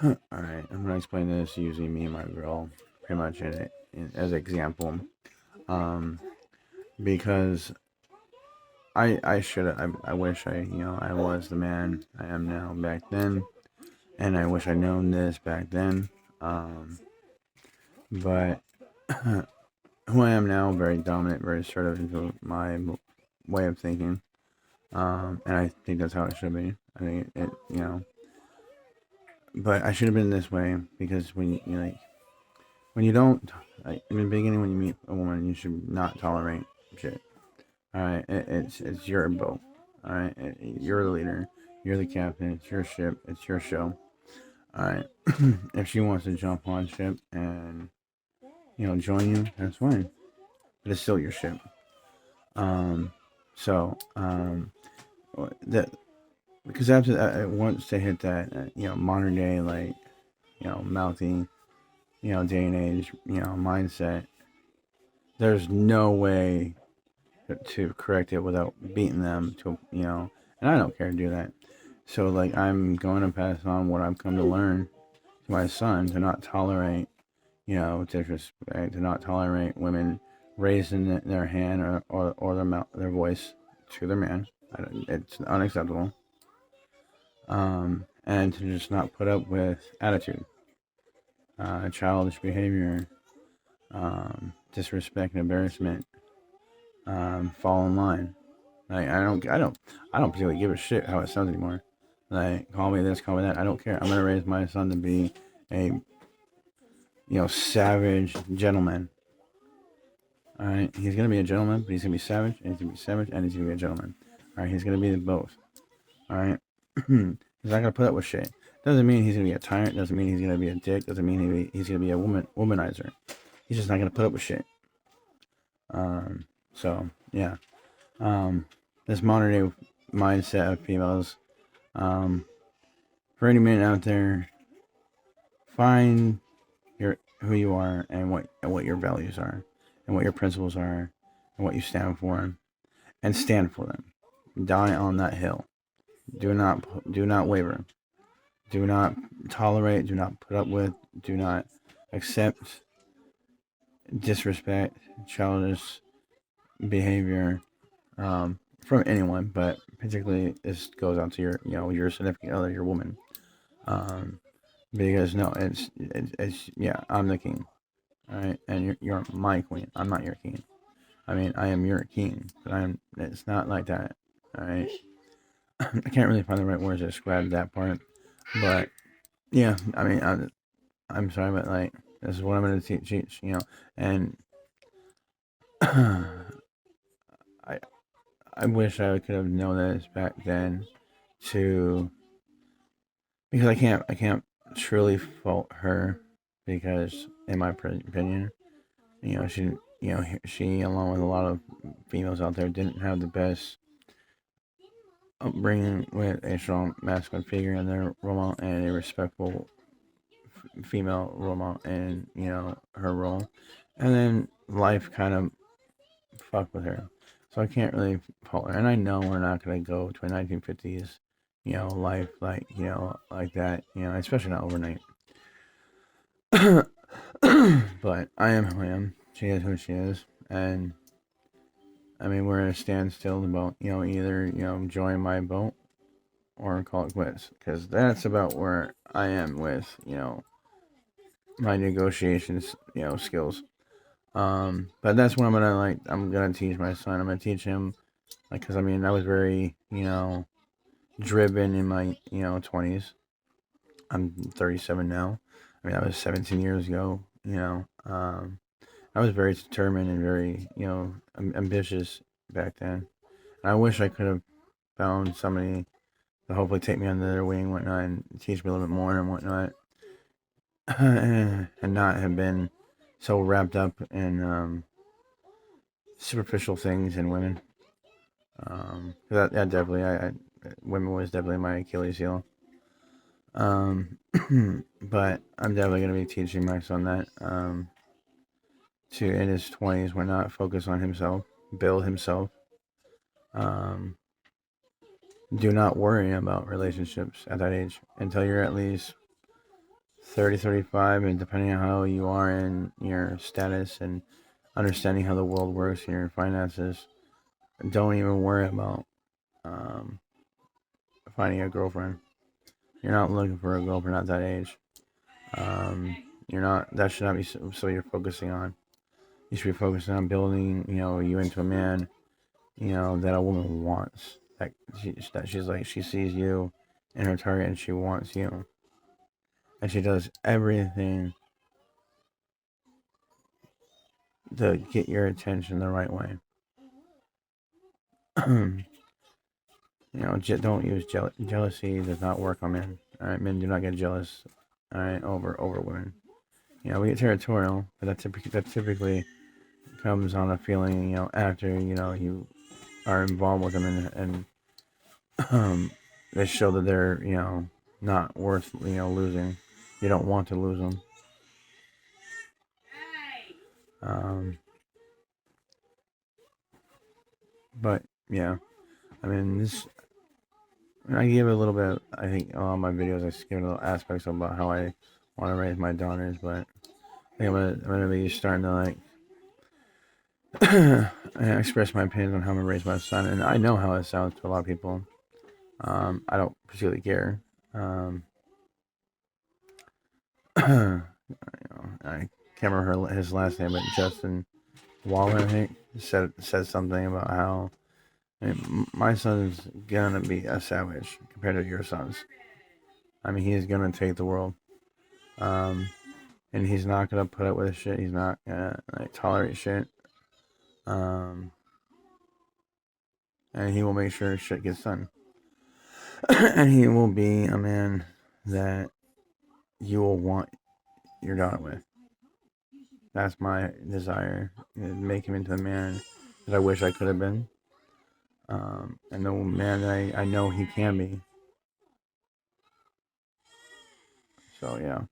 Alright, I'm gonna explain this using me and my girl pretty much as an example. Um, because I should I wish I was the man I am now back then, and I wish I'd known this back then. Um, but who I am now, very dominant, very assertive into my way of thinking. And I think that's how it should be. I think but I should have been this way because when you don't, like, in the beginning, when you meet a woman, you should not tolerate shit. All right, it's your boat. All right, you're the leader. You're the captain. It's your ship. It's your show. All right. If she wants to jump on ship and join you, that's fine. But it's still your ship. Um, so that because after that, once they hit that, modern day, like, mouthy, day and age, mindset, there's no way to correct it without beating them and I don't care to do that. So, like, I'm going to pass on what I've come to learn to my son, to not tolerate, disrespect, to not tolerate women raising their hand or their voice to their man. It's unacceptable. And to just not put up with attitude, childish behavior, disrespect and embarrassment, fall in line. Like, I don't particularly give a shit how it sounds anymore. Like, call me this, call me that. I don't care. I'm gonna raise my son to be a savage gentleman. All right, he's gonna be a gentleman, but he's gonna be savage, and he's gonna be savage, and he's gonna be a gentleman. All right, he's gonna be both. All right, he's not gonna put up with shit. Doesn't mean he's gonna be a tyrant. Doesn't mean he's gonna be a dick. Doesn't mean he's gonna be a womanizer. He's just not gonna put up with shit. So yeah. This modern day mindset of females. Um, for any man out there, find who you are and what your values are, and what your principles are, and what you stand for, and stand for them. Die on that hill. Do not waver. Do not tolerate. Do not put up with. Do not accept disrespect, childish behavior, from anyone, but particularly this goes out to your significant other, your woman. Um, because no, it's yeah, I'm the king, all right, and you're my queen. I'm not your king. I mean, I am your king, but I'm. It's not like that, all right. I can't really find the right words to describe that part, but yeah, I mean, I'm sorry, but like, this is what I'm going to teach, and I I wish I could have known this back then, to because I can't truly fault her, because in my opinion, she she, along with a lot of females out there, didn't have the best upbringing with a strong masculine figure in their role model, and a respectful female role model in her role, and then life kind of fucked with her. So I can't really fault her, and I know we're not gonna go to a 1950s life, like, like that, especially not overnight. But I am who I am. She is who she is, and I mean, we're at a standstill about either join my boat or call it quits, because that's about where I am with my negotiations skills. But that's what I'm gonna teach my son. I'm gonna teach him, like, because I mean, I was very driven in my 20s. I'm 37 now. I mean, that was 17 years ago. I was very determined and very ambitious back then. And I wish I could have found somebody to hopefully take me under their wing and whatnot, and teach me a little bit more and whatnot, and not have been so wrapped up in superficial things and women. That definitely, women was definitely my Achilles heel. Um, but I'm definitely gonna be teaching my son that, to, in his 20s, why not focus on himself, build himself. Um, do not worry about relationships at that age until you're at least 30, 35, and depending on how you are in your status and understanding how the world works and your finances, don't even worry about um, finding a girlfriend. You're not looking for a girlfriend at that age. You're not. That should not be so you're focusing on. You should be focusing on building, you into a man, that a woman wants. That she's like she sees you in her target and she wants you, and she does everything to get your attention the right way. Don't use jealousy. Does not work on men. All right, men do not get jealous. All right, over women. We get territorial, but that typically comes on a feeling. After you are involved with them and they show that they're not worth losing. You don't want to lose them. Um, but yeah, I mean this. I give a little bit. I think on my videos I give little aspects about how I want to raise my daughters, but I think I'm gonna be starting to express my opinions on how I'm gonna raise my son, and I know how it sounds to a lot of people. I don't particularly care. I can't remember his last name, but Justin Waller, I think, said something about how my son's gonna be a savage compared to your sons. I mean, he's gonna take the world, um, and he's not gonna put up with shit. He's not gonna tolerate shit, um, and he will make sure shit gets done. And he will be a man that you will want your daughter with. That's my desire. Make him into the man that I wish I could have been. And the man that I know he can be. So, yeah.